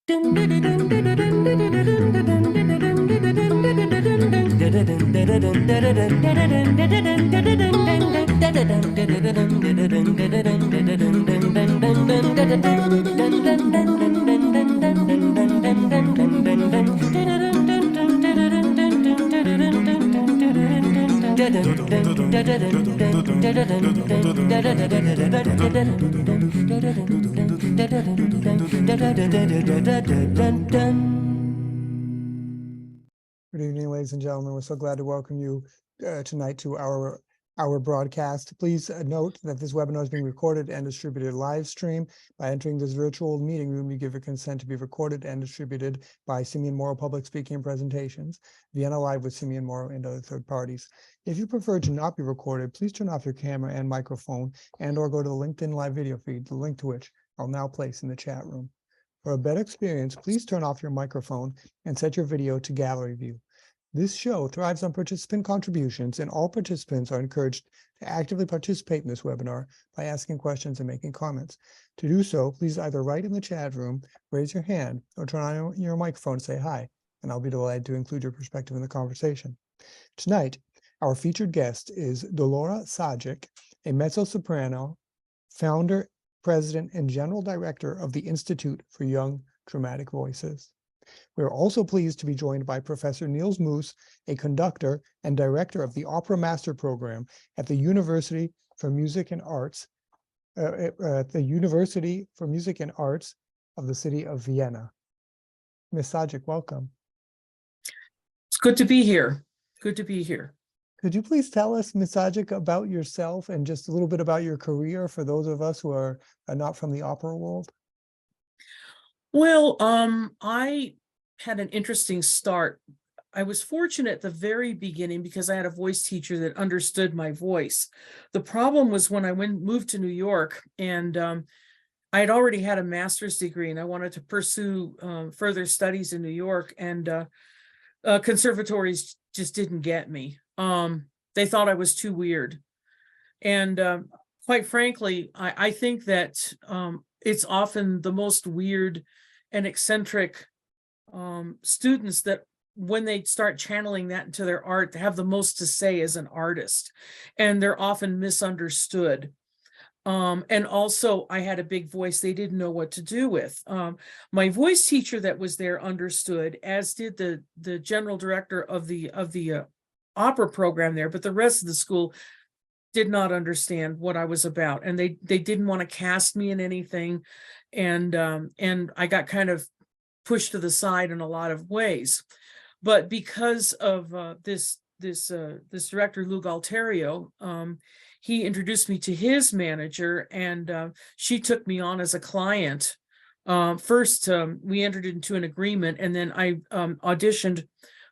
Good evening, ladies and gentlemen. We're so glad to welcome you tonight to our broadcast. Please note that this webinar is being recorded and distributed live stream. By entering this virtual meeting room, you give your consent to be recorded and distributed by Simeon Morrow Public Speaking and Presentations, Vienna Live with Simeon Morrow, and other third parties. If you prefer to not be recorded, please turn off your camera and microphone and/or go to the LinkedIn live video feed, the link to which I'll now place in the chat room. For a better experience, please turn off your microphone and set your video to gallery view. This show thrives on participant contributions, and all participants are encouraged to actively participate in this webinar by asking questions and making comments. To do so, please either write in the chat room, raise your hand, or turn on your microphone and say hi, and I'll be delighted to include your perspective in the conversation. Tonight, our featured guest is Dolora Zajick, a mezzo-soprano, founder, president, and general director of the Institute for Young Dramatic Voices. We are also pleased to be joined by Professor Niels Moos, a conductor and director of the Opera Master Program at the University for Music and Arts, of the city of Vienna. Ms. Zajick, welcome. It's good to be here. Good to be here. Could you please tell us, Ms. Zajick, about yourself and just a little bit about your career for those of us who are not from the opera world? Well, I had an interesting start. I was fortunate at the very beginning because I had a voice teacher that understood my voice. The problem was when I moved to New York, and I had already had a master's degree and I wanted to pursue further studies in New York, and conservatories just didn't get me. They thought I was too weird. And quite frankly, I think that it's often the most weird and eccentric students that, when they start channeling that into their art, they have the most to say as an artist, and they're often misunderstood. And also, I had a big voice they didn't know what to do with. My voice teacher that was there understood, as did the general director of the opera program there, but the rest of the school did not understand what I was about, and they didn't want to cast me in anything, and I got kind of pushed to the side in a lot of ways. But because of this director, Lou Galterio, he introduced me to his manager, and she took me on as a client. First, we entered into an agreement, and then I auditioned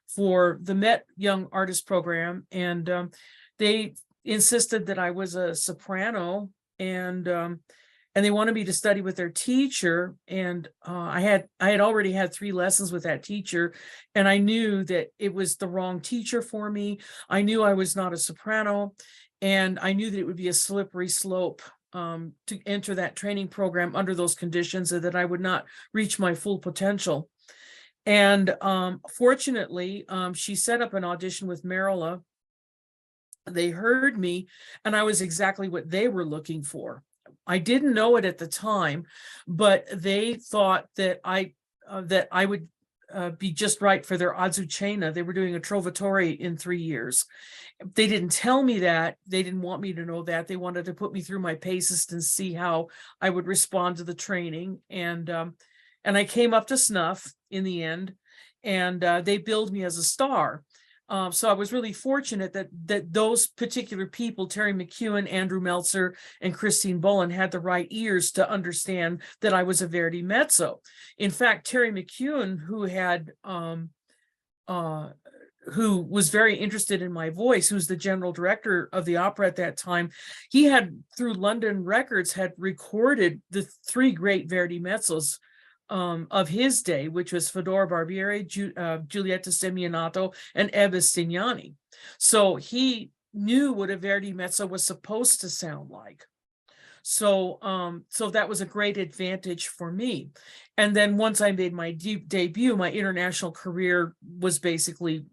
for the Met Young Artist Program, and they insisted that I was a soprano, and they wanted me to study with their teacher. And I had already had 3 lessons with that teacher, and I knew that it was the wrong teacher for me. I knew I was not a soprano, and I knew that it would be a slippery slope to enter that training program under those conditions, and that I would not reach my full potential. And fortunately, she set up an audition with Marilla. They heard me, and I was exactly what they were looking for. I didn't know it at the time, but they thought that I would be just right for their Azucena. They were doing a Trovatore in 3 years. They didn't tell me that. They didn't want me to know that. They wanted to put me through my paces and see how I would respond to the training. And I came up to snuff in the end, and they billed me as a star. So I was really fortunate that those particular people, Terry McEwen, Andrew Meltzer, and Christine Bolin, had the right ears to understand that I was a Verdi mezzo. In fact, Terry McEwen, who was very interested in my voice, who's the general director of the opera at that time, he had, through London Records, had recorded the 3 great Verdi mezzos of his day, which was Fedor Barbieri, Giulietta Semionato, and Ebba Stignani. So he knew what a Verdi mezzo was supposed to sound like. So so that was a great advantage for me. And then once I made my debut, my international career was basically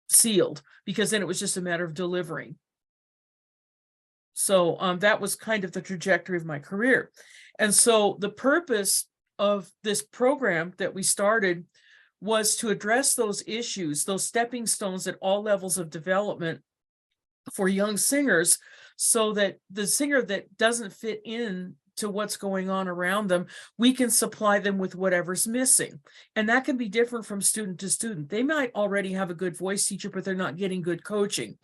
sealed, because then it was just a matter of delivering. So that was kind of the trajectory of my career. And so the purpose of this program that we started was to address those issues, those stepping stones at all levels of development for young singers, so that the singer that doesn't fit in to what's going on around them, we can supply them with whatever's missing. And that can be different from student to student. They might already have a good voice teacher, but they're not getting good coaching,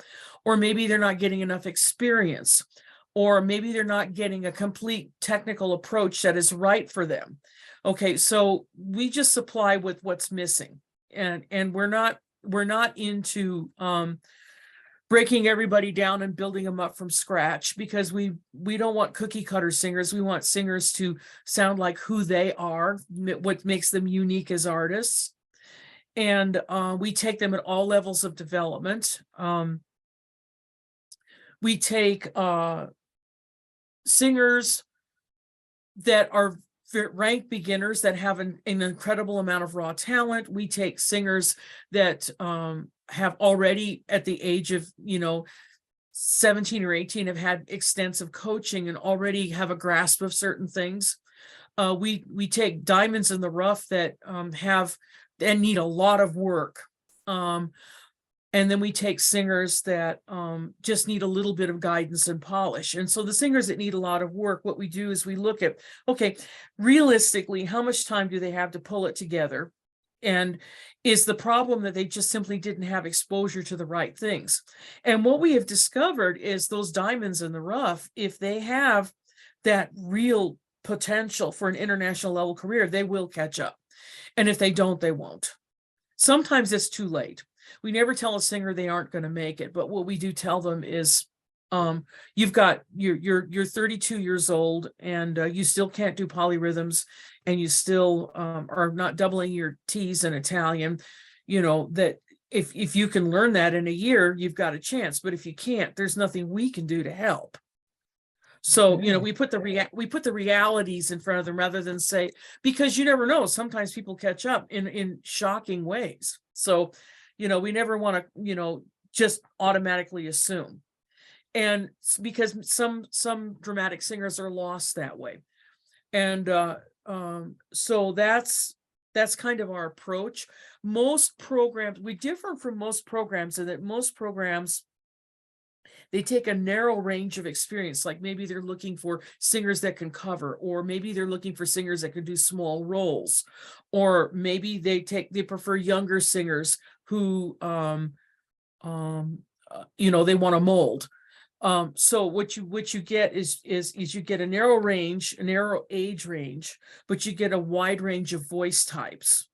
or maybe they're not getting enough experience, or maybe they're not getting a complete technical approach that is right for them. Okay, so we just supply with what's missing, and we're not into breaking everybody down and building them up from scratch, because we don't want cookie cutter singers. We want singers to sound like who they are, what makes them unique as artists. And we take them at all levels of development. We take singers that are rank beginners that have an incredible amount of raw talent. We take singers that have already, at the age of 17 or 18, have had extensive coaching and already have a grasp of certain things. We take diamonds in the rough that have and need a lot of work. And then we take singers that just need a little bit of guidance and polish. And so the singers that need a lot of work, what we do is we look at, okay, realistically, how much time do they have to pull it together? And is the problem that they just simply didn't have exposure to the right things? And what we have discovered is those diamonds in the rough, if they have that real potential for an international level career, they will catch up. And if they don't, they won't. Sometimes it's too late. We never tell a singer they aren't going to make it, but what we do tell them is, you're 32 years old and you still can't do polyrhythms, and you still are not doubling your T's in Italian. That if you can learn that in a year, you've got a chance. But if you can't, there's nothing we can do to help. So we put the realities in front of them rather than say, because you never know. Sometimes people catch up in shocking ways. So we never want to just automatically assume. And because some dramatic singers are lost that way. And so that's kind of our approach. Most programs, we differ from most programs in that most programs, they take a narrow range of experience. Like maybe they're looking for singers that can cover, or maybe they're looking for singers that can do small roles, or maybe they prefer younger singers who they want to mold. So what you get is you get a narrow age range, but you get a wide range of voice types.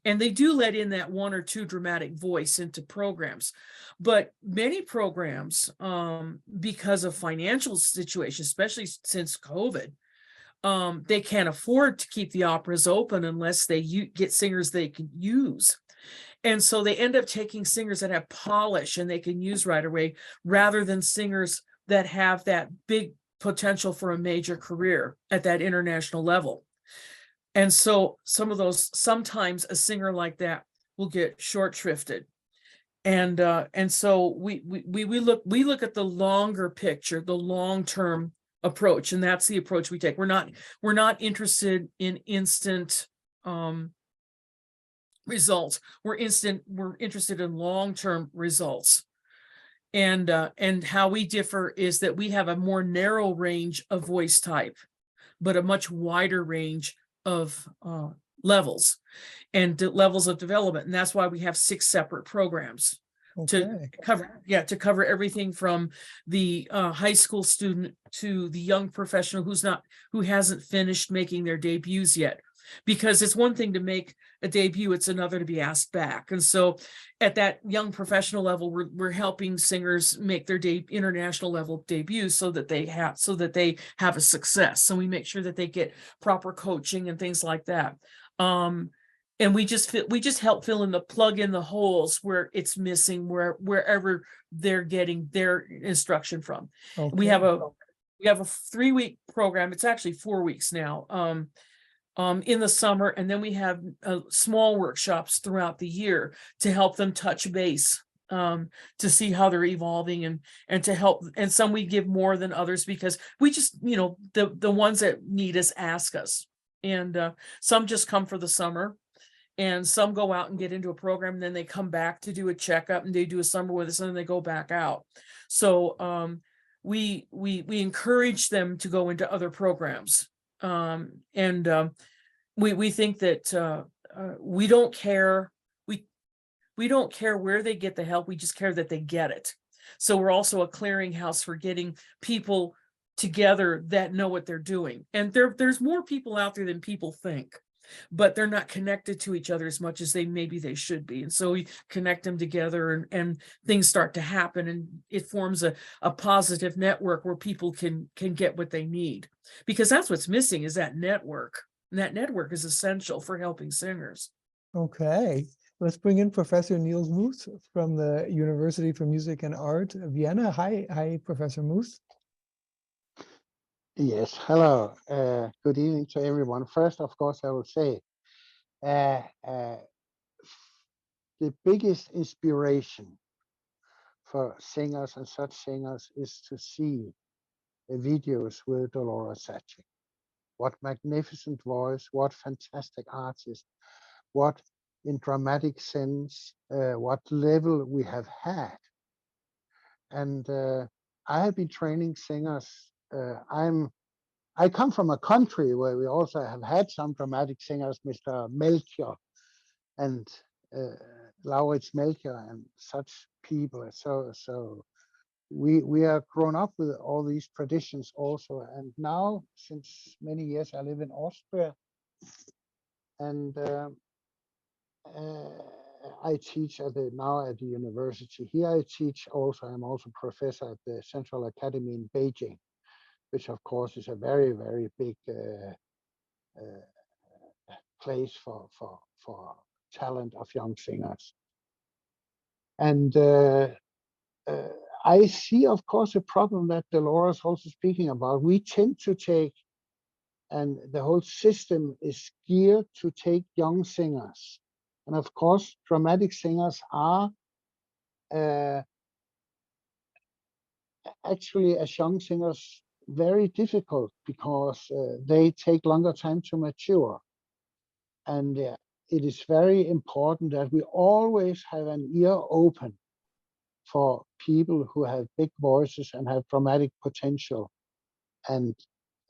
And they do let in that one or two dramatic voice into programs. But many programs, because of financial situations, especially since COVID, they can't afford to keep the operas open unless they get singers they can use. And so they end up taking singers that have polish and they can use right away, rather than singers that have that big potential for a major career at that international level. And so sometimes a singer like that will get short shrifted. And so we look at the longer picture, the long-term approach, and that's the approach we take. We're not interested in instant results. We're interested in long-term results. And how we differ is that we have a more narrow range of voice type, but a much wider range of levels and levels of development. And that's why we have 6 separate programs to cover everything from the high school student to the young professional who hasn't finished making their debuts yet. Because it's one thing to make a debut, it's another to be asked back. And so at that young professional level, we're helping singers make their international level debuts so that they have a success. So we make sure that they get proper coaching and things like that. And we just help plug in the holes where it's missing, wherever they're getting their instruction from. Okay. We We have a 3-week program. It's actually 4 weeks now. In the summer, and then we have small workshops throughout the year to help them touch base, to see how they're evolving, and to help. And some we give more than others because we just, the ones that need us ask us, and some just come for the summer, and some go out and get into a program, and then they come back to do a checkup, and they do a summer with us, and then they go back out. So we encourage them to go into other programs. And we think that we don't care. We don't care where they get the help. We just care that they get it. So we're also a clearinghouse for getting people together that know what they're doing. And there's more people out there than people think, but they're not connected to each other as much as maybe they should be. And so we connect them together, and things start to happen, and it forms a positive network where people can get what they need, because that's what's missing, is that network. And that network is essential for helping singers. Okay, let's bring in Professor Niels Moos from the University for Music and Art, Vienna. Hi, Professor Moos. Yes, hello. Good evening to everyone. First, of course, I will say the biggest inspiration for singers and such singers is to see the videos with Dolora Zajick. What magnificent voice, what fantastic artist, what in dramatic sense, what level we have had. And I have been training singers. I come from a country where we also have had some dramatic singers, Mr. Melchior and Lauritz Melchior and such people. So we are grown up with all these traditions also. And now, since many years, I live in Austria, and I teach now at the university. Here I teach also. I'm also professor at the Central Academy in Beijing, which of course is a very, very big place for talent of young singers. And I see, of course, a problem that Dolora is also speaking about. We tend to take, and the whole system is geared to take young singers. And of course, dramatic singers are actually, as young singers, very difficult because they take longer time to mature. And it is very important that we always have an ear open for people who have big voices and have dramatic potential and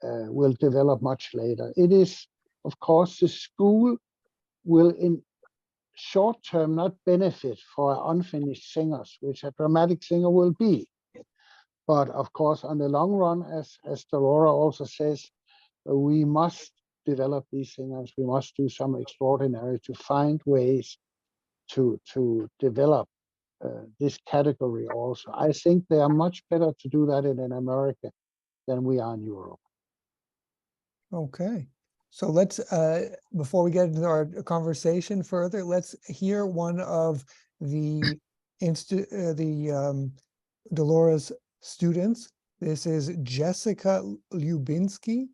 will develop much later. It is, of course, the school will in short term not benefit for unfinished singers, which a dramatic singer will be. But of course, on the long run, as Dolora also says, we must develop these singers. We must do some extraordinary to find ways to develop this category also. I think they are much better to do that in America than we are in Europe. Okay, so let's, before we get into our conversation further, let's hear one of the Dolora's students. This is Jessica Lubinski.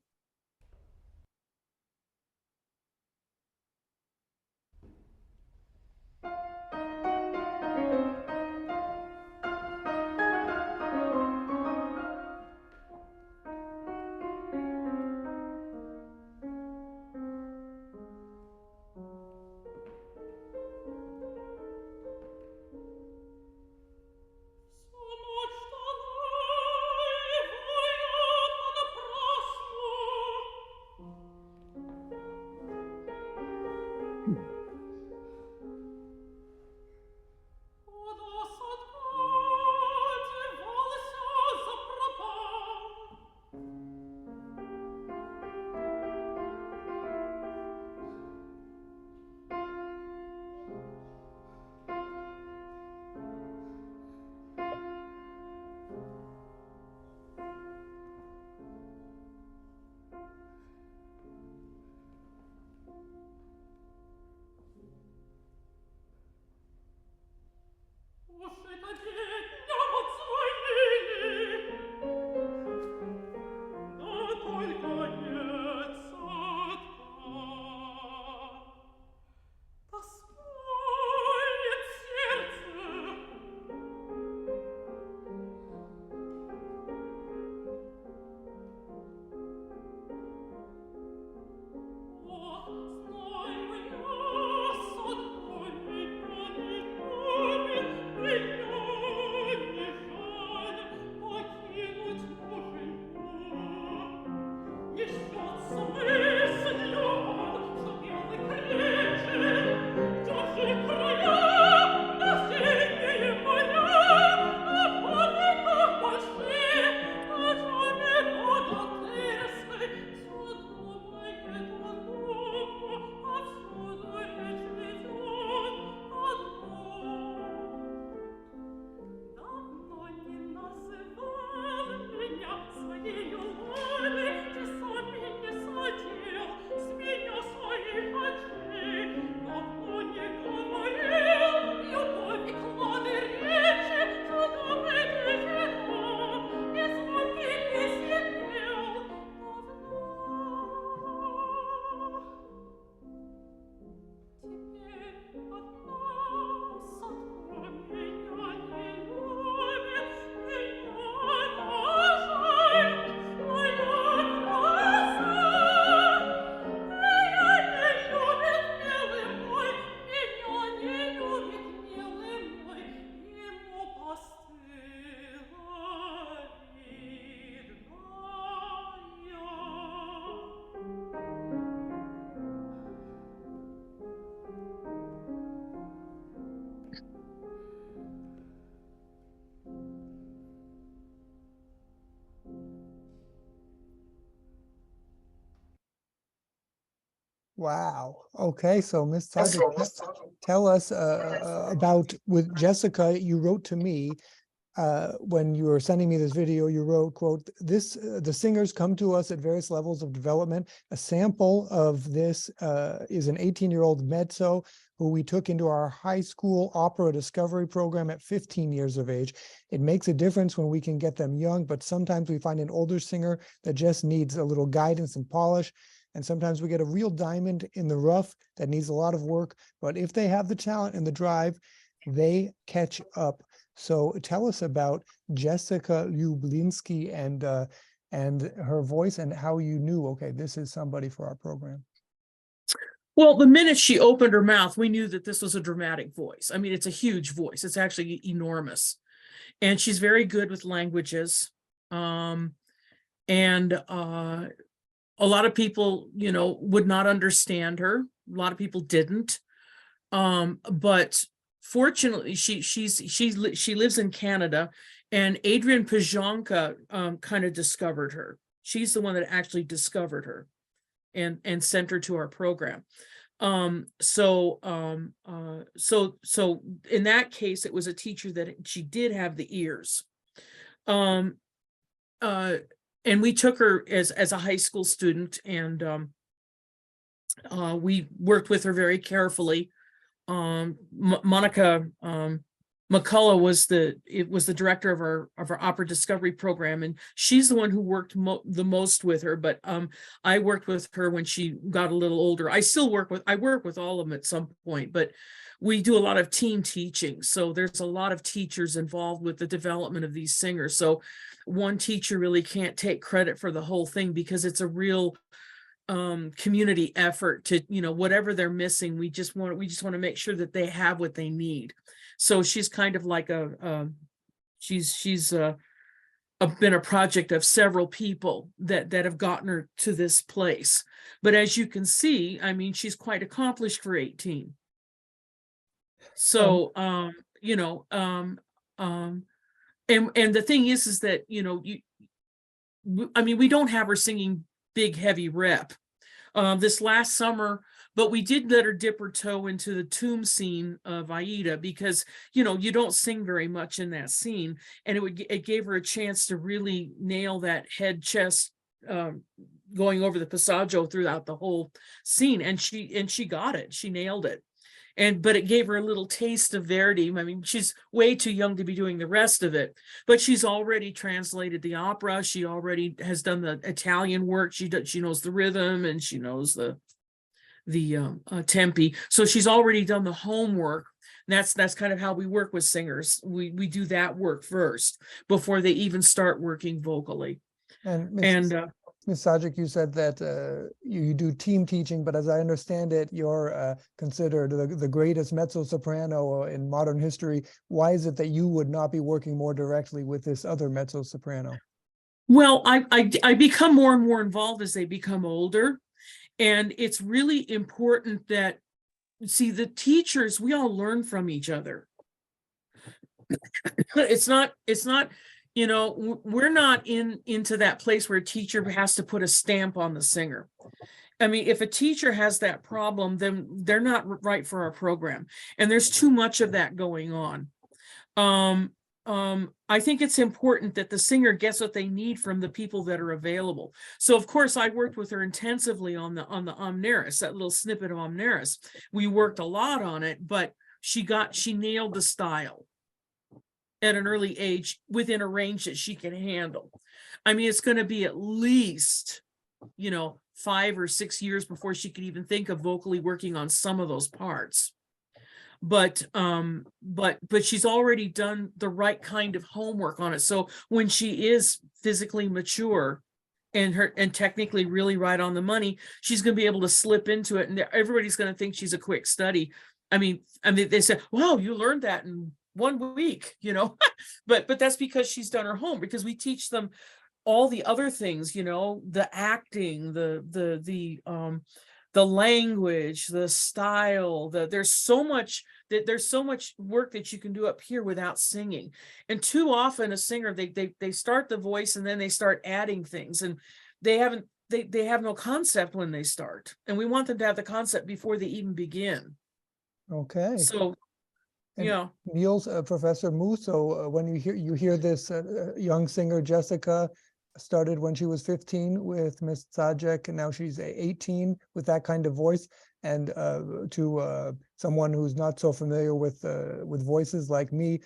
Wow. Okay, so Miss Zajick, tell us about with Jessica. You wrote to me when you were sending me this video. You wrote, "quote This the singers come to us at various levels of development. A sample of this is an 18-year-old mezzo who we took into our high school opera discovery program at 15 years of age. It makes a difference when we can get them young, but sometimes we find an older singer that just needs a little guidance and polish. And sometimes we get a real diamond in the rough that needs a lot of work, but if they have the talent and the drive, they catch up." So tell us about Jessica Lubinski and her voice and how you knew, okay, this is somebody for our program. Well, the minute she opened her mouth, we knew that this was a dramatic voice. I mean, it's a huge voice. It's actually enormous. And she's very good with languages. A lot of people, would not understand her. A lot of people didn't. But fortunately, she lives in Canada, and Adrian Pajonka kind of discovered her. She's the one that actually discovered her and sent her to our program. So in that case, it was a teacher that she did have the ears. And we took her as a high school student, and we worked with her very carefully. Monica McCullough was the director of our opera discovery program, and she's the one who worked the most with her. But I worked with her when she got a little older. I work with all of them at some point, but we do a lot of team teaching. So there's a lot of teachers involved with the development of these singers. So one teacher really can't take credit for the whole thing, because it's a real community effort to, whatever they're missing, we just want to make sure that they have what they need. So she's kind of like she's been a project of several people that have gotten her to this place. But as you can see, I mean, she's quite accomplished for 18. So, and the thing is that, we don't have her singing big, heavy rep this last summer, but we did let her dip her toe into the tomb scene of Aida, because, you don't sing very much in that scene. And it gave her a chance to really nail that head chest going over the passaggio throughout the whole scene. And she got it. She nailed it. But it gave her a little taste of Verdi. I mean, she's way too young to be doing the rest of it, but she's already translated the opera. She already has done the Italian work. She knows the rhythm, and she knows the tempi. So she's already done the homework. That's kind of how we work with singers. We do that work first before they even start working vocally. Ms. Zajick, you said that you do team teaching, but as I understand it, you're considered the greatest mezzo-soprano in modern history. Why is it that you would not be working more directly with this other mezzo-soprano? Well, I become more and more involved as they become older. And it's really important that, see, the teachers, we all learn from each other. It's not, we're not into that place where a teacher has to put a stamp on the singer. I mean, if a teacher has that problem, then they're not right for our program. And there's too much of that going on. I think it's important that the singer gets what they need from the people that are available. So of course I worked with her intensively on the Omneris, that little snippet of Omneris. We worked a lot on it, but she nailed the style at an early age within a range that she can handle. I mean, it's going to be at least, 5 or 6 years before she could even think of vocally working on some of those parts. But she's already done the right kind of homework on it. So when she is physically mature and technically really right on the money, she's going to be able to slip into it, and everybody's going to think she's a quick study. I mean, they said, "Wow, you learned that in 1 week," but that's because she's done her homework, because we teach them all the other things, the acting, the language, the style, there's so much work that you can do up here without singing. And too often a singer, they start the voice and then they start adding things, and they haven't they have no concept when they start, and we want them to have the concept before they even begin. Okay. So, And yeah, Niels, Professor Musso, when you hear this young singer Jessica started when she was 15 with Miss Zajick, and now she's 18 with that kind of voice. And to someone who's not so familiar with voices like me,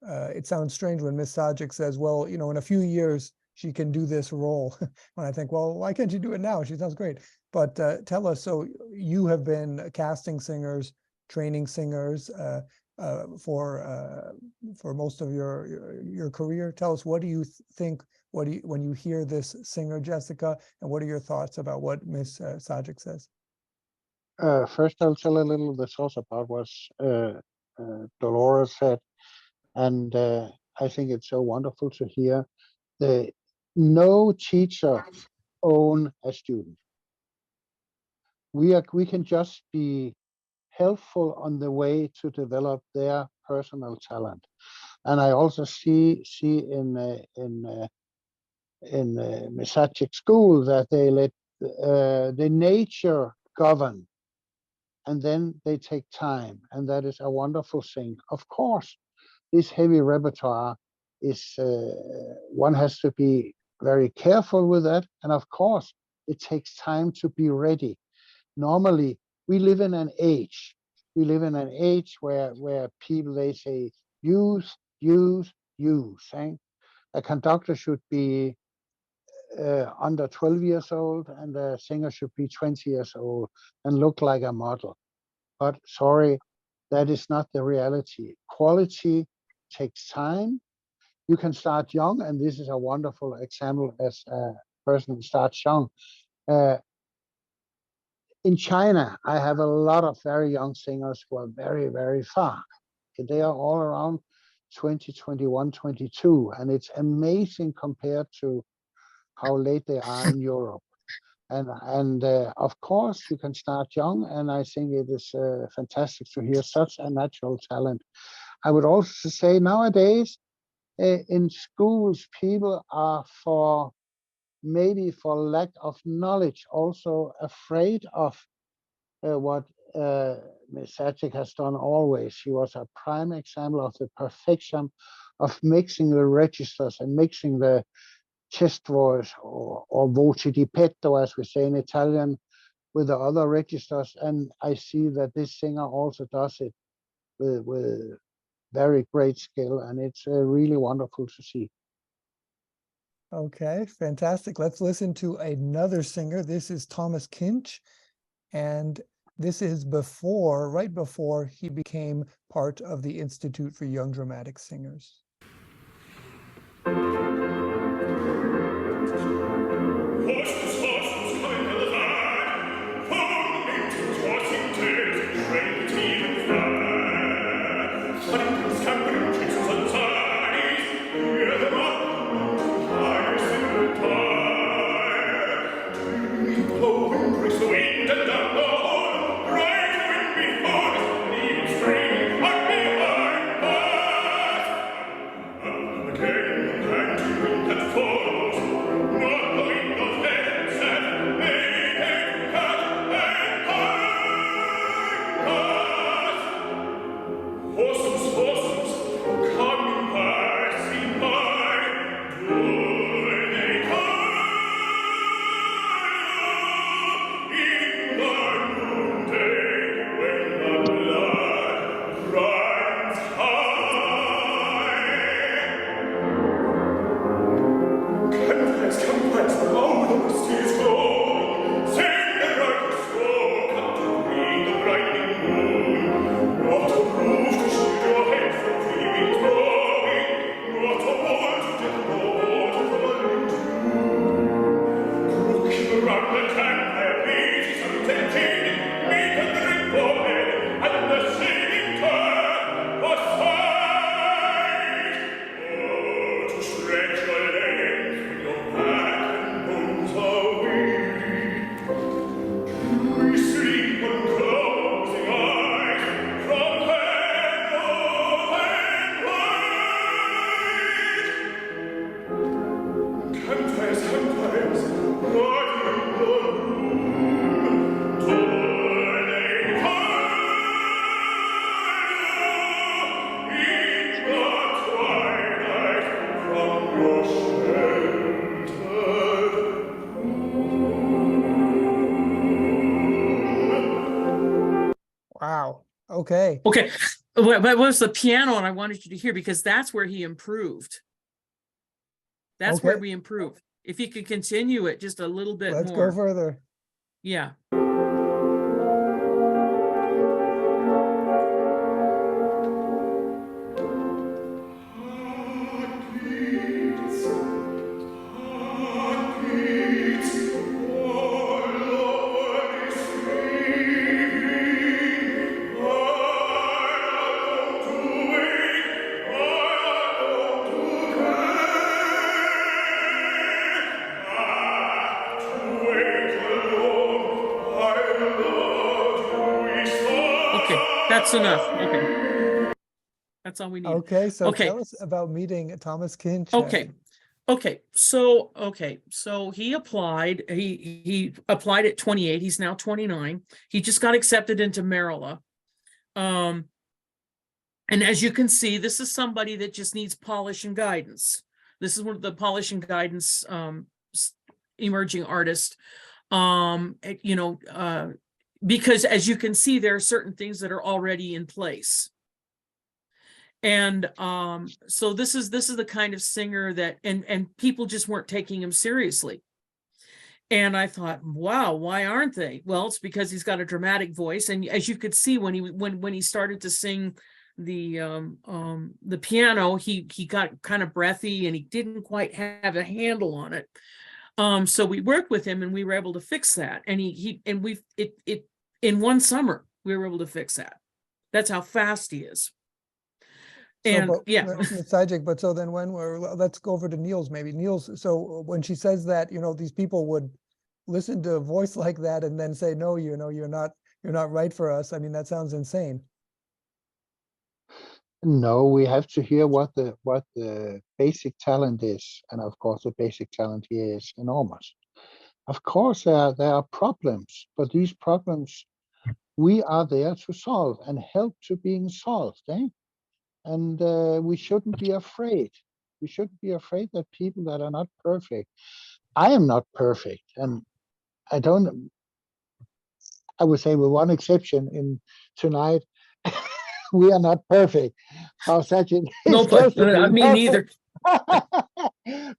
it sounds strange when Miss Zajick says, "Well, you know, in a few years she can do this role." When I think, well, why can't you do it now? She sounds great. But tell us, so you have been casting singers, training singers for most of your career. Tell us, what do you think? When you hear this singer Jessica, and what are your thoughts about what Miss Zajick says? First, I'll tell a little of the source about what Dolora said, and I think it's so wonderful to hear. No teacher own a student. We can just be helpful on the way to develop their personal talent. And I also see in Misacic school that they let the nature govern, and then they take time, and that is a wonderful thing. Of course, this heavy repertoire is one has to be very careful with that, and of course, it takes time to be ready. Normally, we live in an age. We live in an age where people, they say use, use, use. Eh? A conductor should be under 12 years old, and a singer should be 20 years old and look like a model. But sorry, that is not the reality. Quality takes time. You can start young, and this is a wonderful example as a person who starts young. In China, I have a lot of very young singers who are very, very far. They are all around 20, 21, 22, and it's amazing compared to how late they are in Europe. And of course, you can start young, and I think it is fantastic to hear such a natural talent. I would also say nowadays in schools, people are maybe for lack of knowledge also afraid of what Ms. Zajick has done always. She was a prime example of the perfection of mixing the registers and mixing the chest voice or voce di petto, as we say in Italian, with the other registers. And I see that this singer also does it with very great skill, and it's really wonderful to see. Okay, fantastic. Let's listen to another singer. This is Thomas Kinch, and this is right before he became part of the Institute for Young Dramatic Singers. Wow. Okay. Okay, but it was the piano, and I wanted you to hear because that's where he improved. That's where Okay. we improved. If he could continue it just a little bit Let's go more. further. Yeah. Okay, that's enough. Okay. That's all we need. Okay, so Okay. tell us about meeting Thomas Kinch. Okay. So he applied. He applied at 28. He's now 29. He just got accepted into Maryland. And as you can see, this is somebody that just needs polish and guidance. This is one of the polish and guidance emerging artist. Because as you can see, there are certain things that are already in place. And so this is the kind of singer that and people just weren't taking him seriously. And I thought, wow, why aren't they? Well, it's because he's got a dramatic voice, and as you could see when he started to sing the piano, he got kind of breathy and he didn't quite have a handle on it. So we worked with him and we were able to fix that. And in one summer we were able to fix that. That's how fast he is. And yeah, Ms. Zajick, but so then let's go over to Niels maybe. Niels, so when she says that, these people would listen to a voice like that and then say, no, you're not right for us. I mean, that sounds insane. No, we have to hear what the basic talent is, and of course the basic talent here is enormous. Of course there are problems, but these problems we are there to solve and help to being solved, eh? And we shouldn't be afraid. We shouldn't be afraid that people that are not perfect. I am not perfect, and I would say with one exception in tonight, we are not perfect. Our Zajick no, is perfectly me neither.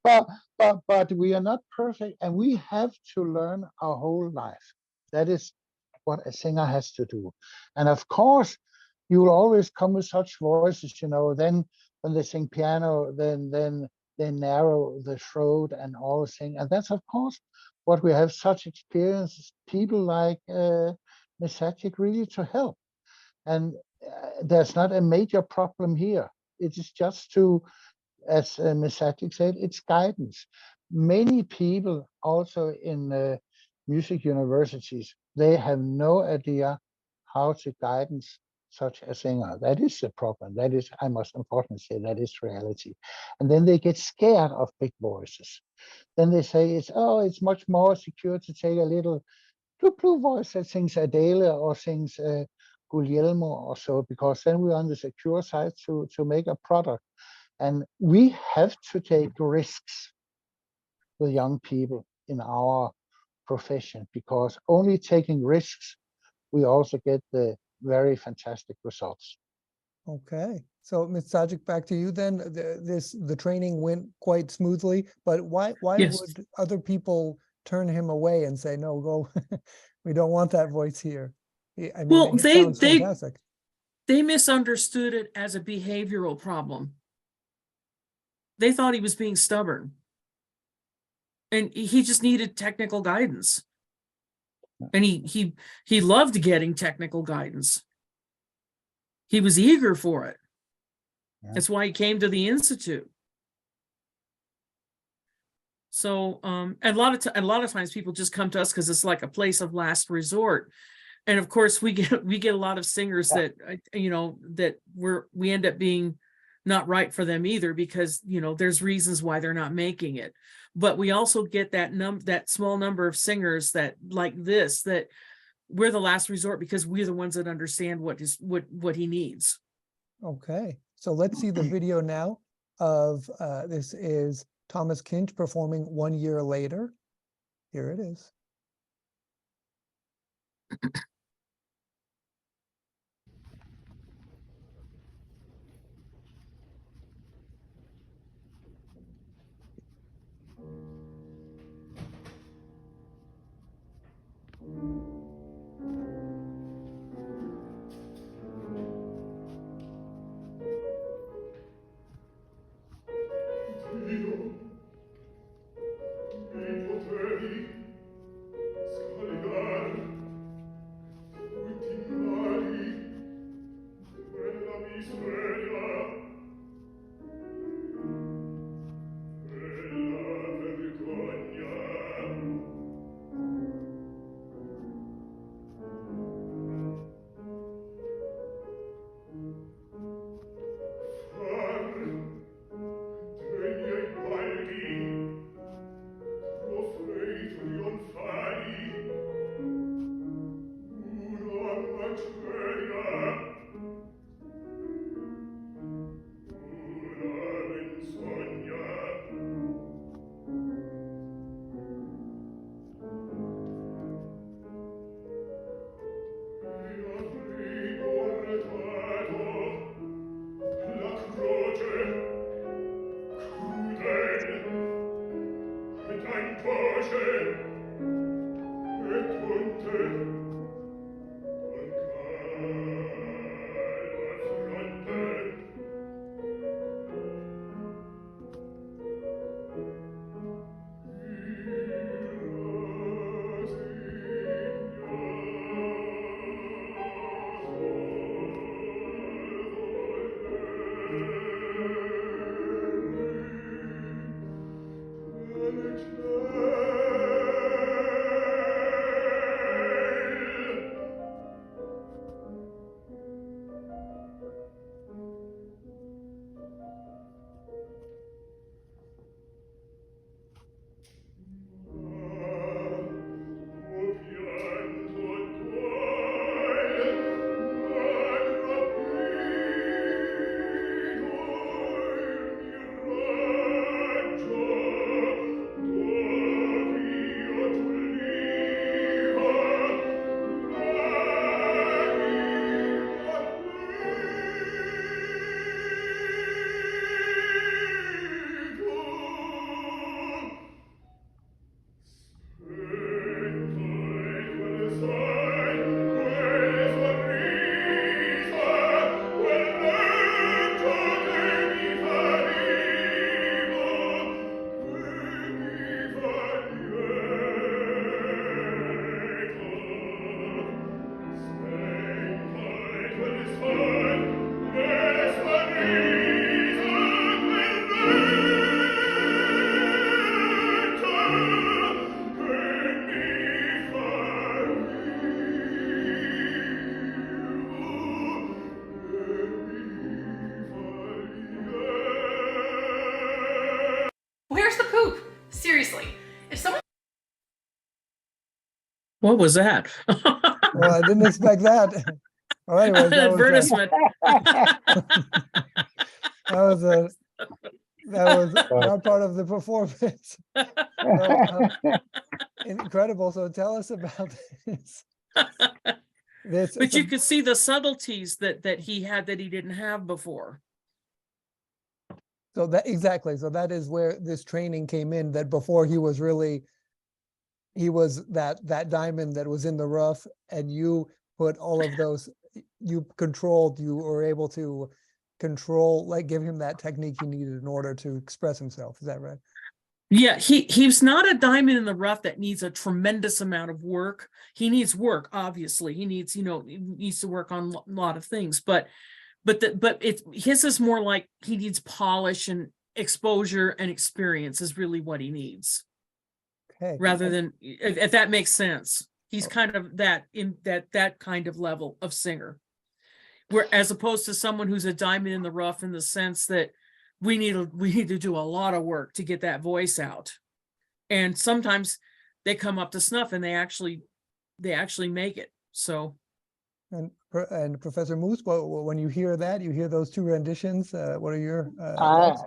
but we are not perfect, and we have to learn our whole life. That is what a singer has to do. And of course, you will always come with such voices, then when they sing piano, then they narrow the throat and all thing. And that's of course what we have such experiences, people like Ms. Zajick really to help. And there's not a major problem here. It is just to, as Ms. Zajick said, it's guidance. Many people also in music universities, they have no idea how to guidance such a singer. That is the problem. That is, I must unfortunately say, that is reality. And then they get scared of big voices. Then they say it's much more secure to take a little blue voice that sings Adele or sings Guglielmo or so, because then we're on the secure side to make a product. And we have to take risks with young people in our profession, because only taking risks, we also get the very fantastic results. Okay, so Ms. Zajick, back to you then. The training went quite smoothly, but why Yes. would other people turn him away and say, no, go, we don't want that voice here? I mean, Well, it sounds fantastic. They misunderstood it as a behavioral problem. They thought he was being stubborn. And he just needed technical guidance. And he loved getting technical guidance. He was eager for it. Yeah. That's why he came to the Institute. So a lot of times people just come to us because it's like a place of last resort. And of course we get a lot of singers that that we end up being not right for them either, because there's reasons why they're not making it. But we also get that small number of singers that like this, that we're the last resort because we're the ones that understand what he needs. Okay, so let's see the video now of this is Thomas Kinch performing 1 year later. Here it is. Where's the poop? Seriously, if someone What was that? Well, I didn't expect that. Well, anyways, Advertisement. that was not part of the performance. So, incredible. So tell us about this. But you could see the subtleties that he had that he didn't have before. So that exactly. So that is where this training came in, that before he was that diamond that was in the rough, and you put all of those, you were able to control, like give him that technique he needed in order to express himself. Is that right? Yeah, he's not a diamond in the rough that needs a tremendous amount of work. He needs work, obviously. He needs, he needs to work on a lot of things, but his is more like he needs polish and exposure and experience is really what he needs. Okay. Rather than, if that makes sense. He's kind of that kind of level of singer. Where as opposed to someone who's a diamond in the rough in the sense that we need to do a lot of work to get that voice out. And sometimes they come up to snuff and they actually make it. So. And Professor Moose, when you hear that, you hear those two renditions, what are your thoughts?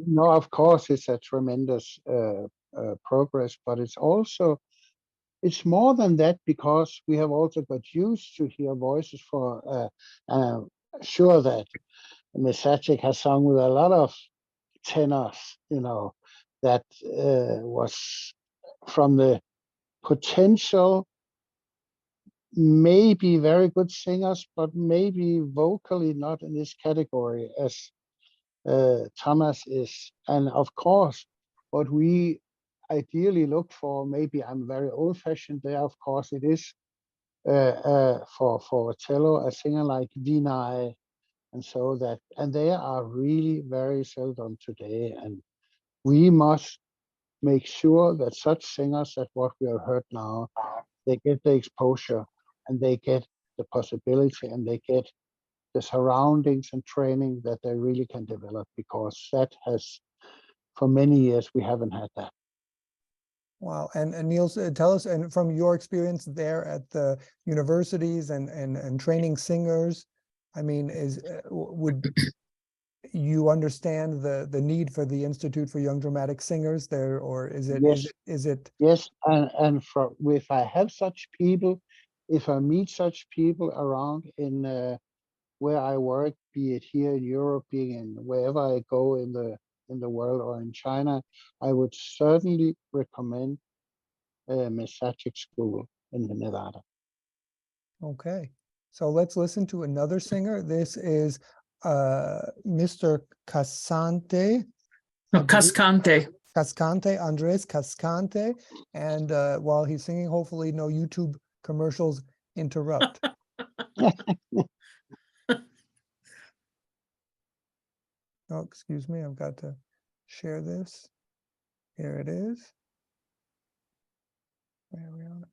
No, of course, it's a tremendous progress, but it's more than that, because we have also got used to hear voices for sure that Miss Zajick has sung with a lot of tenors, that was from the potential, maybe very good singers, but maybe vocally not in this category as Thomas is. And of course, what we ideally look for, maybe I'm very old-fashioned there, of course it is, for a cello, a singer like Vinay, and they are really very seldom today. And we must make sure that such singers, that what we have heard now, they get the exposure and they get the possibility and they get the surroundings and training that they really can develop, because that has, for many years, we haven't had that. Wow. And Niels, tell us, and from your experience there at the universities and training singers, I mean, would you understand the need for the Institute for Young Dramatic Singers there, or is it? Yes. Yes, and if I have such people, if I meet such people around in where I work, be it here in Europe, being in wherever I go in the world or in China, I would certainly recommend Miss Zajick School in Nevada. Okay, so let's listen to another singer. This is Mr. Cascante. Cascante. Cascante, Andres Cascante. And while he's singing, hopefully no YouTube commercials interrupt. excuse me, I've got to share this. Here it is. Where are we on it?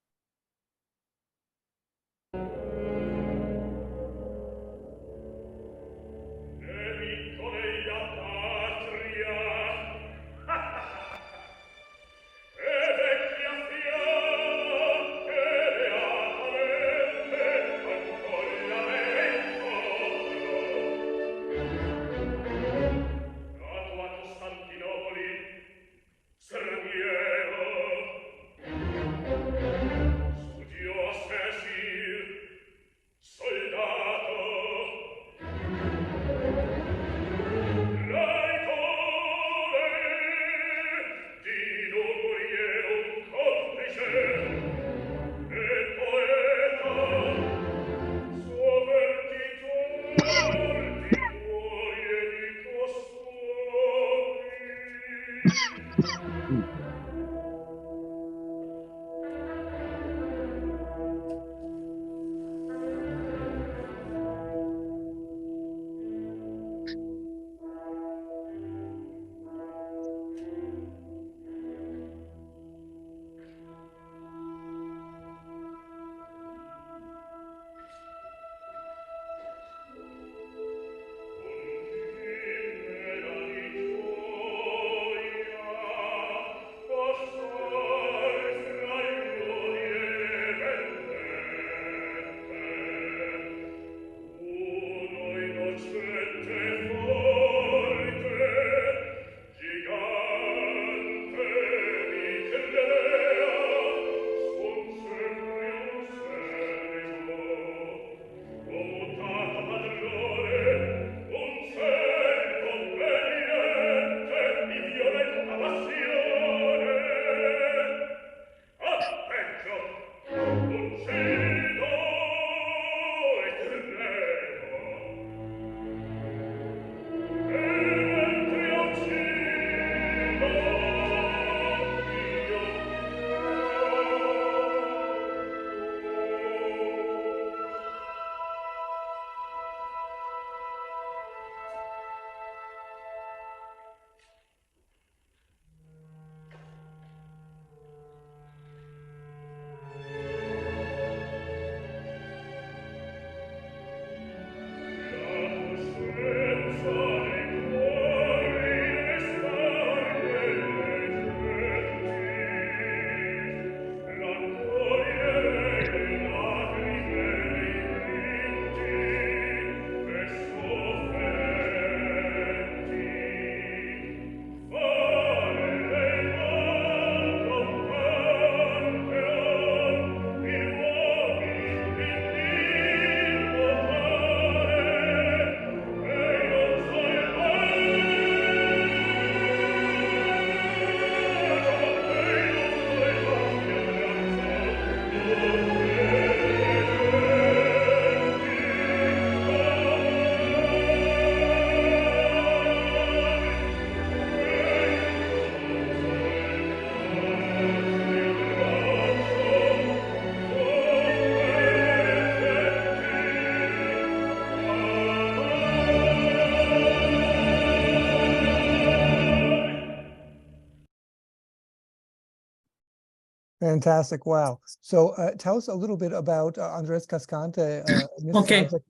Fantastic. Wow. So tell us a little bit about Andres Cascante. This Okay. sounds like-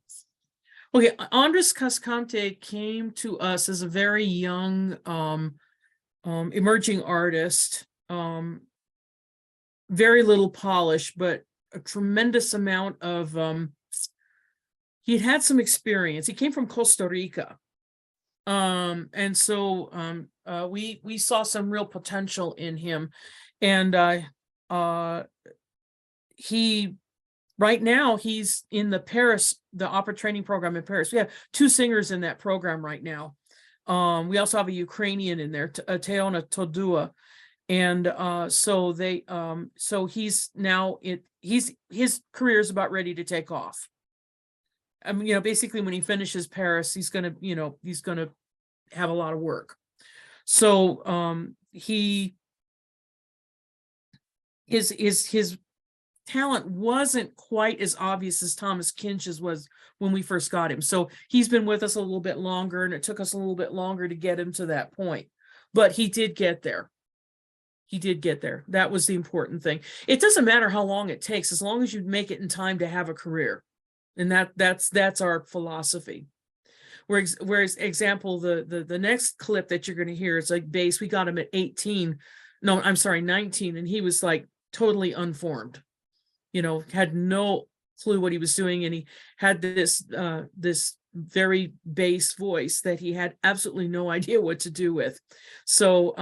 Okay, Andres Cascante came to us as a very young emerging artist. Very little polish, but a tremendous amount of he'd had some experience. He came from Costa Rica. And so we saw some real potential in him. And he right now he's in the Paris, the opera training program in Paris. We have 2 singers in that program right now. We also have a Ukrainian in there, Teona Todua. And so he's now his career is about ready to take off. I mean, basically when he finishes Paris, he's gonna have a lot of work. So his talent wasn't quite as obvious as Thomas Kinch's was when we first got him. So he's been with us a little bit longer, and it took us a little bit longer to get him to that point. But he did get there. He did get there. That was the important thing. It doesn't matter how long it takes, as long as you make it in time to have a career. And that's our philosophy. Whereas example, the next clip that you're going to hear is like bass. We got him at 18. No, I'm sorry, 19. And he was like totally unformed, had no clue what he was doing. And he had this very bass voice that he had absolutely no idea what to do with. So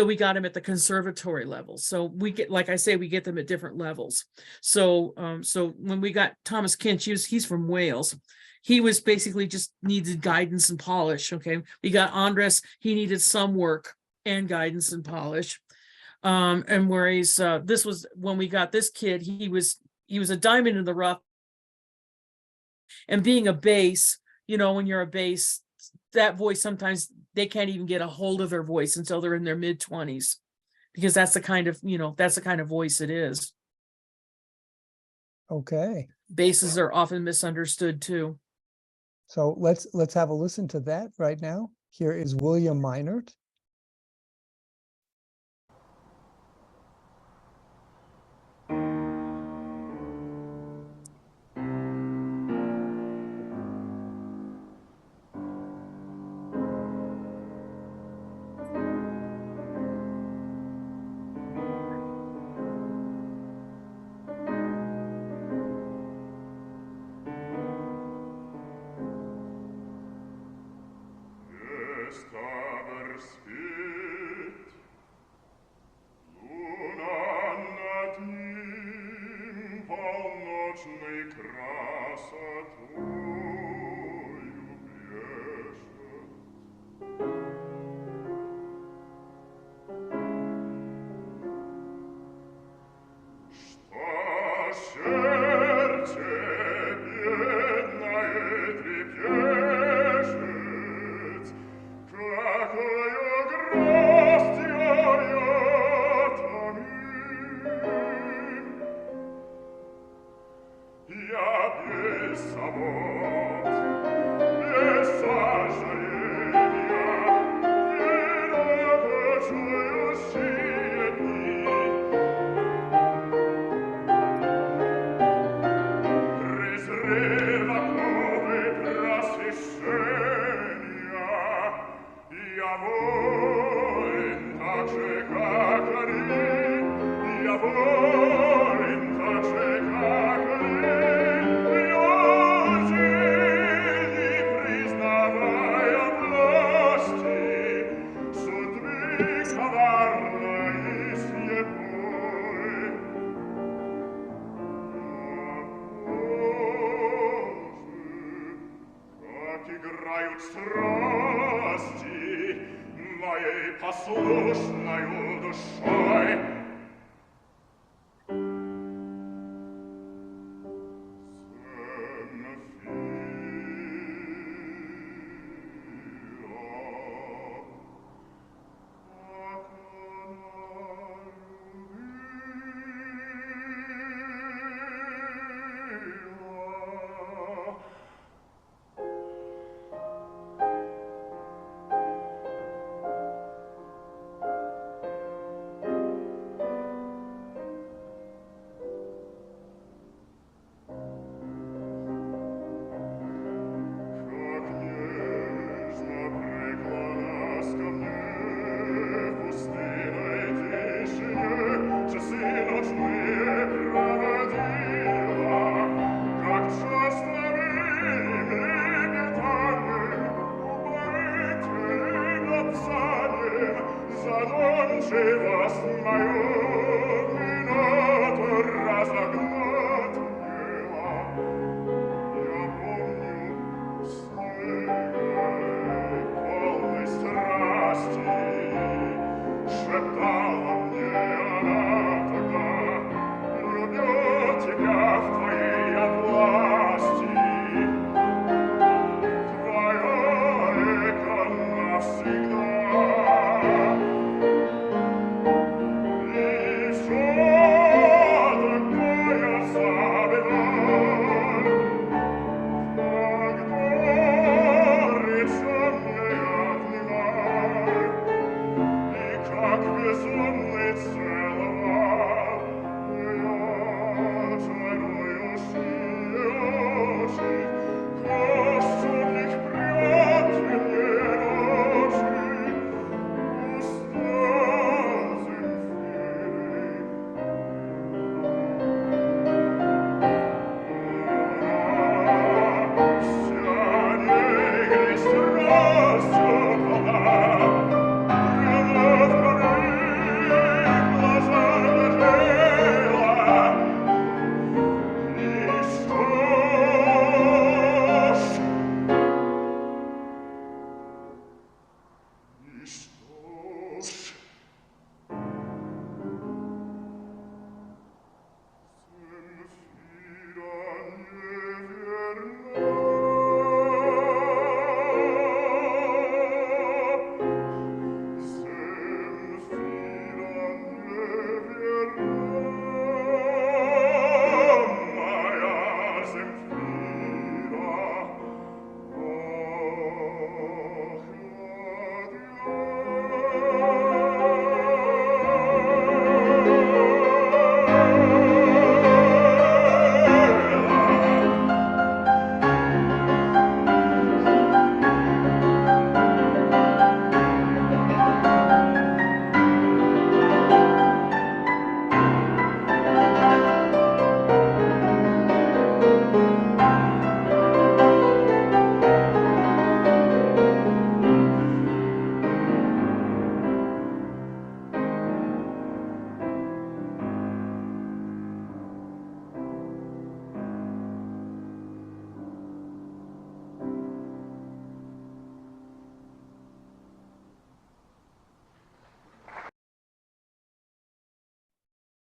we got him at the conservatory level. So we get, like I say, we get them at different levels. So when we got Thomas Kinch, he's from Wales. He was basically just needed guidance and polish. Okay. We got Andres, he needed some work and guidance and polish. And whereas this was when we got this kid, he was a diamond in the rough. And being a bass, when you're a bass, that voice, sometimes they can't even get a hold of their voice until they're in their mid-20s, because that's the kind of voice it is. Okay. Basses are often misunderstood too. So let's have a listen to that right now. Here is William Meinert.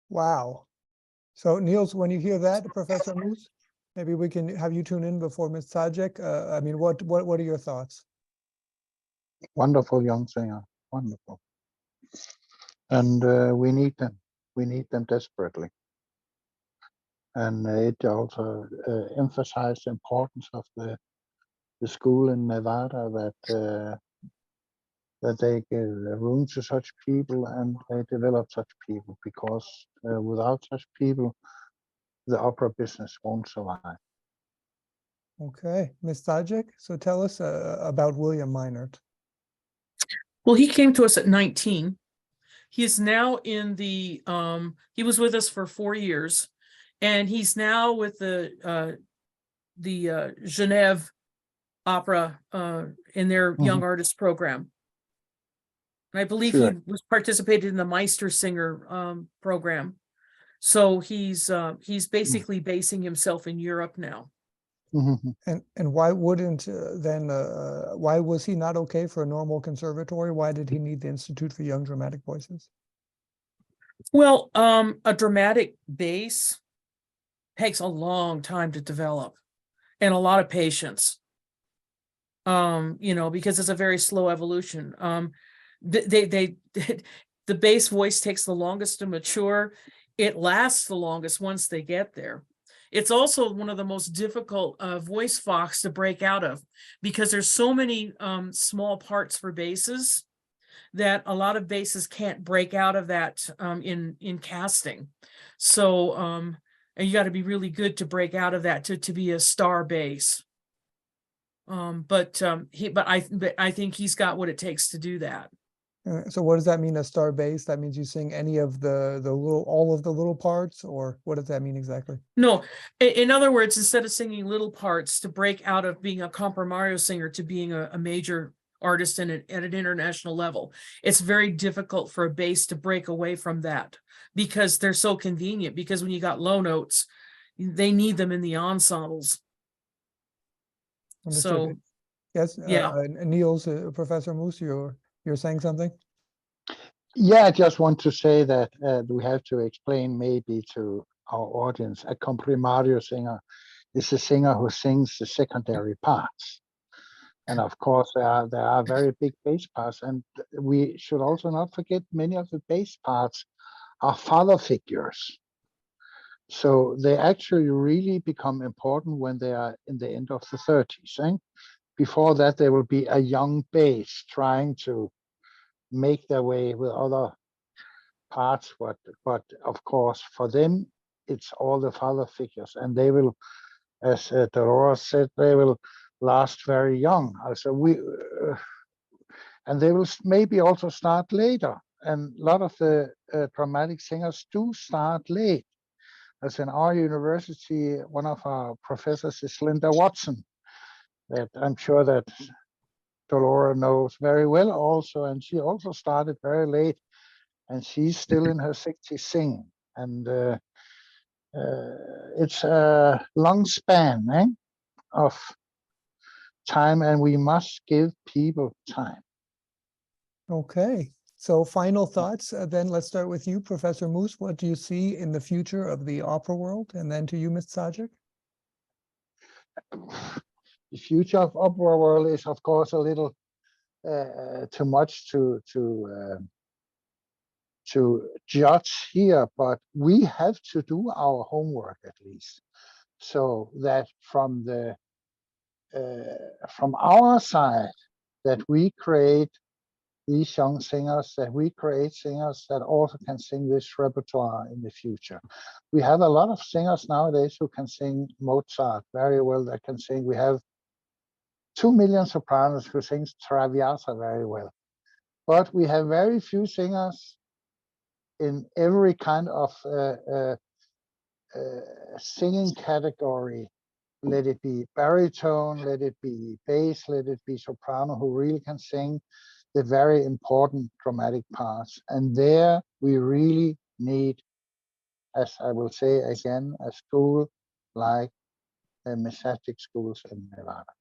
Wow. So Niels, when you hear that, Professor Moose, maybe we can have you tune in before Ms. Zajick. I mean, what are your thoughts? Wonderful young singer, wonderful. And we need them desperately. And it also emphasized the importance of the school in Nevada that they give room to such people and they develop such people, because without such people, the opera business won't survive. Okay, Ms. Zajick, so tell us about William Meinert. Well, he came to us at 19. He is now in the, he was with us for 4 years, and he's now with the Genève Opera in their Young Artist program. And I believe he was participated in the Meistersinger program. So he's basically basing himself in Europe now. And why wouldn't why was he not okay for a normal conservatory? Why did he need the Institute for Young Dramatic Voices? Well, a dramatic bass takes a long time to develop and a lot of patience. Because it's a very slow evolution. The bass voice takes the longest to mature. It lasts the longest once they get there. It's also one of the most difficult voice fox to break out of, because there's so many small parts for basses that a lot of basses can't break out of that in casting. So and you got to be really good to break out of that to be a star bass. But I think he's got what it takes to do that. So what does that mean, a star bass? That means you sing any of all of the little parts, or what does that mean exactly? No, in other words, instead of singing little parts, to break out of being a compromario singer to being a major artist at an international level, it's very difficult for a bass to break away from that, because they're so convenient. Because when you got low notes, they need them in the ensembles. Understood. So yes, yeah. Niels, Professor Moose, you're saying something? Yeah, I just want to say that we have to explain maybe to our audience, a comprimario singer is a singer who sings the secondary parts. And of course, there are very big bass parts. And we should also not forget many of the bass parts are father figures. So they actually really become important when they are in the end of the 30s. Eh? Before that, there will be a young bass trying to make their way with other parts, but of course for them it's all the father figures, and they will, as Dolora said, they will last very young. Also and they will maybe also start later, and a lot of the dramatic singers do start late. As in our university, one of our professors is Linda Watson, that I'm sure that Dolora knows very well also, and she also started very late, and she's still in her 60s singing. And it's a long span of time, and we must give people time. Okay, so final thoughts. Then let's start with you, Professor Moose. What do you see in the future of the opera world? And then to you, Ms. Zajick. The future of opera world is, of course, a little too much to judge here, but we have to do our homework at least, so that from our side, that we create these young singers, that we create singers that also can sing this repertoire in the future. We have a lot of singers nowadays who can sing Mozart very well, that can sing. We have 2 million sopranos who sings Traviata very well. But we have very few singers in every kind of singing category. Let it be baritone, let it be bass, let it be soprano, who really can sing the very important dramatic parts. And there we really need, as I will say again, a school like the Ms. Zajick schools in Nevada.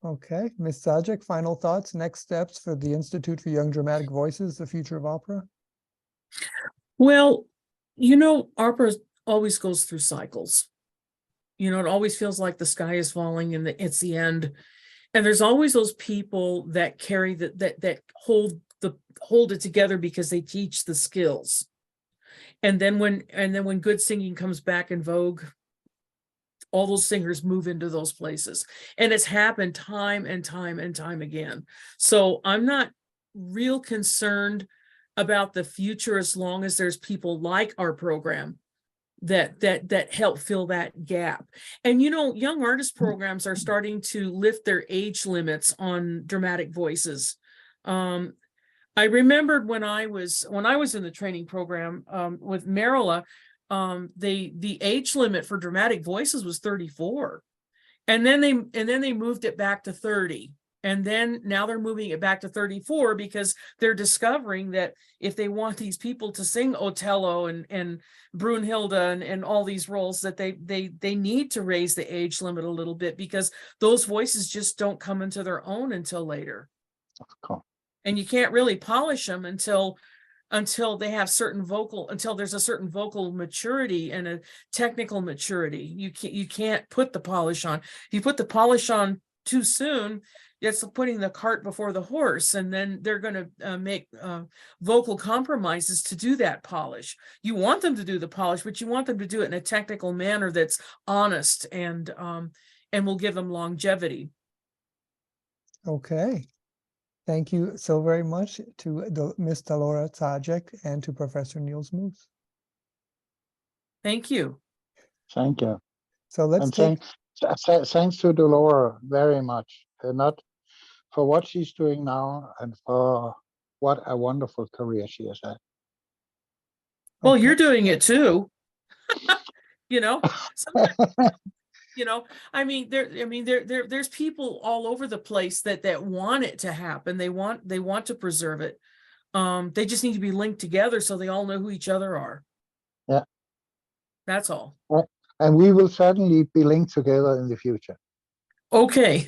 Okay, Ms. Zajick, final thoughts, next steps for the Institute for Young Dramatic Voices, the future of opera? Well, Opera always goes through cycles. It always feels like the sky is falling and it's the end. And there's always those people that carry that hold it together because they teach the skills. And then when good singing comes back in vogue, all those singers move into those places. And it's happened time and time and time again. So I'm not real concerned about the future as long as there's people like our program that help fill that gap. And young artist programs are starting to lift their age limits on dramatic voices. I remembered when I was in the training program with Marilla, the age limit for dramatic voices was 34, and then they moved it back to 30. And then now they're moving it back to 34 because they're discovering that if they want these people to sing Otello and Brunhilde and all these roles, that they need to raise the age limit a little bit, because those voices just don't come into their own until later. Cool. And you can't really polish them until they have until there's a certain vocal maturity and a technical maturity. You can't put the polish on. If you put the polish on too soon, it's putting the cart before the horse, and then they're going to make vocal compromises to do that polish. You want them to do the polish, but you want them to do it in a technical manner that's honest and will give them longevity. Okay. Thank you so very much to Miss Dolora Zajick and to Professor Niels Moose. Thank you. Thank you. So let's And thanks to Dolora very much. Not for what she's doing now, and for what a wonderful career she has had. Well, Okay. you're doing it too. There's people all over the place that want it to happen. They want to preserve it. They just need to be linked together so they all know who each other are. Yeah. That's all. And we will certainly be linked together in the future. Okay.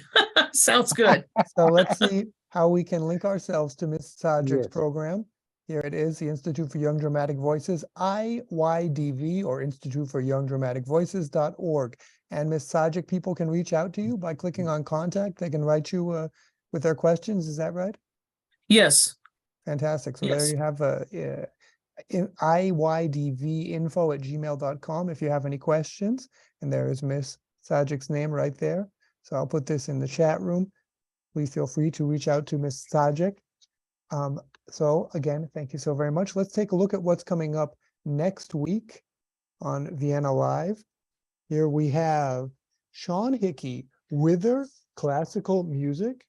Sounds good. So let's see how we can link ourselves to Miss Zajick's Yes. program. Here it is, the Institute for Young Dramatic Voices, IYDV, or Institute for Young Dramatic Voices.org. And Miss Zajick, people can reach out to you by clicking on contact. They can write you with their questions. Is that right? Yes. Fantastic. So Yes. there you have iydvinfo@gmail.com if you have any questions. And there is Miss Zajick's name right there. So I'll put this in the chat room. Please feel free to reach out to Miss Zajick. So again, thank you so very much. Let's take a look at what's coming up next week on Vienna Live. Here we have Sean Hickey, Wither Classical Music.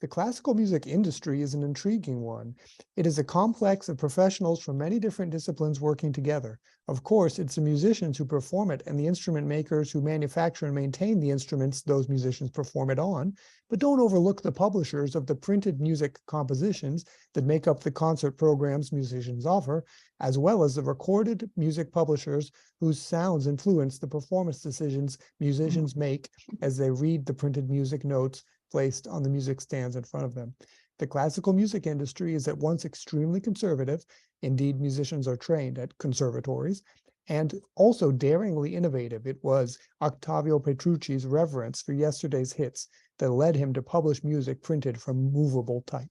The classical music industry is an intriguing one. It is a complex of professionals from many different disciplines working together. Of course, it's the musicians who perform it and the instrument makers who manufacture and maintain the instruments those musicians perform it on. But don't overlook the publishers of the printed music compositions that make up the concert programs musicians offer, as well as the recorded music publishers whose sounds influence the performance decisions musicians make as they read the printed music notes placed on the music stands in front of them. The classical music industry is at once extremely conservative, indeed musicians are trained at conservatories, and also daringly innovative. It was Octavio Petrucci's reverence for yesterday's hits that led him to publish music printed from movable type.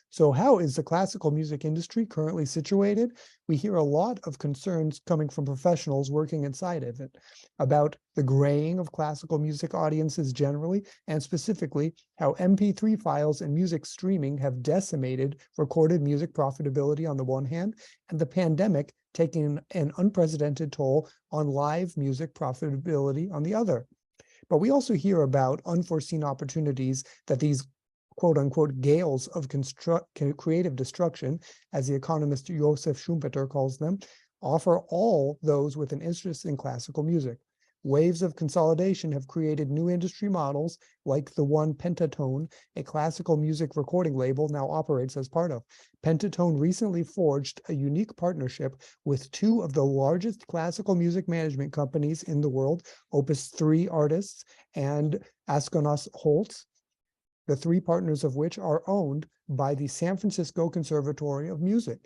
So how is the classical music industry currently situated? We hear a lot of concerns coming from professionals working inside of it about the graying of classical music audiences generally, and specifically how MP3 files and music streaming have decimated recorded music profitability on the one hand, and the pandemic taking an unprecedented toll on live music profitability on the other. But we also hear about unforeseen opportunities that these quote unquote gales of creative destruction, as the economist Josef Schumpeter calls them, offer all those with an interest in classical music. Waves of consolidation have created new industry models like the one Pentatone, a classical music recording label, now operates as part of. Pentatone recently forged a unique partnership with two of the largest classical music management companies in the world, Opus 3 artists and Asconas Holtz, the three partners of which are owned by the San Francisco Conservatory of Music.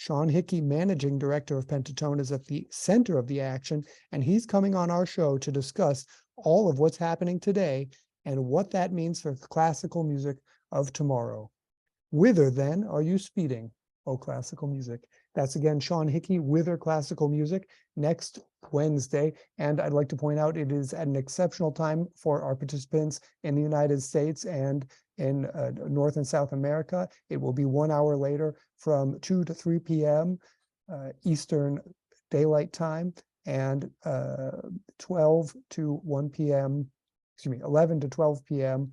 Sean Hickey, Managing Director of Pentatone, is at the center of the action, and he's coming on our show to discuss all of what's happening today and what that means for classical music of tomorrow. Whither then are you speeding, O classical music? That's again Sean Hickey, Whither Classical Music, next Wednesday. And I'd like to point out it is at an exceptional time for our participants in the United States and in North and South America. It will be 1 hour later from 2 to 3 p.m. Eastern Daylight Time and 12 to 1 p.m., 11 to 12 p.m.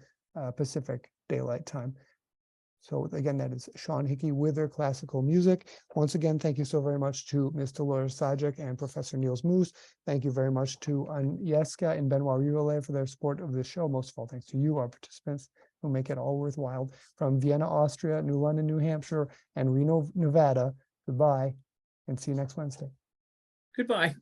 Pacific Daylight Time. So again, that is Sean Hickey, Whither Classical Music. Once again, thank you so very much to Ms. Dolora Zajick and Professor Niels Moos. Thank you very much to Agnieszka and Benoit Rivelet for their support of this show. Most of all, thanks to you, our participants, who make it all worthwhile. From Vienna, Austria, New London, New Hampshire, and Reno, Nevada, goodbye, and see you next Wednesday. Goodbye.